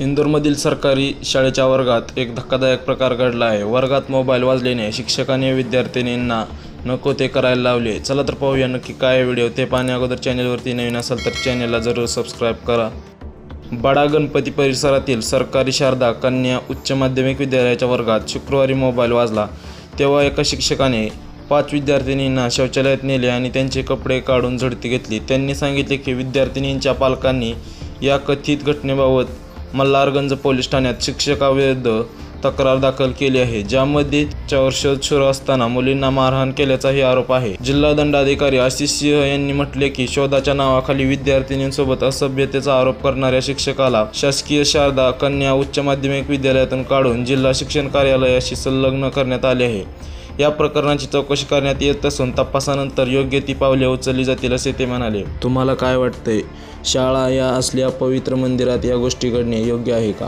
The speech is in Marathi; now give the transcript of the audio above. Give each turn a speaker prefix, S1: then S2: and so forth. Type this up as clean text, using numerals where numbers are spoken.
S1: इंदोरमधील सरकारी शाळेच्या वर्गात एक धक्कादायक प्रकार घडला आहे. वर्गात मोबाईल वाजल्याने शिक्षकाने विद्यार्थिनींना नको ते करायला लावले. चला तर पाहूया नक्की काय व्हिडिओ. ते पाहण्या अगोदर चॅनलवरती नवीन असाल तर चॅनलला जरूर सबस्क्राईब करा. बडा गणपती परिसरातील सरकारी शारदा कन्या उच्च माध्यमिक विद्यालयाच्या वर्गात शुक्रवारी मोबाईल वाजला. तेव्हा एका शिक्षकाने 5 विद्यार्थिनींना शौचालयात नेले आणि त्यांचे कपडे काढून झडती घेतली. त्यांनी सांगितले की विद्यार्थिनींच्या पालकांनी या कथित घटनेबाबत मल्हारगंज पोलीस ठाण्यात शिक्षकाविरुद्ध तक्रार दाखल केली आहे, ज्यामध्ये त्याच्यावर शोध सुरू असताना मुलींना मारहाण केल्याचाही आरोप आहे. जिल्हा दंडाधिकारी आशिष सिंह यांनी म्हटले की शोधाच्या नावाखाली विद्यार्थिनींसोबत असभ्यतेचा आरोप करणाऱ्या शिक्षकाला शासकीय शारदा कन्या उच्च माध्यमिक विद्यालयातून काढून जिल्हा शिक्षण कार्यालयाशी संलग्न करण्यात आले आहे. या प्रकरणाची चौकशी करण्यात येत असून तपासानंतर योग्य ती पावले उचलली जातील असे ते म्हणाले. तुम्हाला काय वाटतंय? शाळा या असल्या पवित्र मंदिरात या गोष्टी घडणे योग्य आहे का?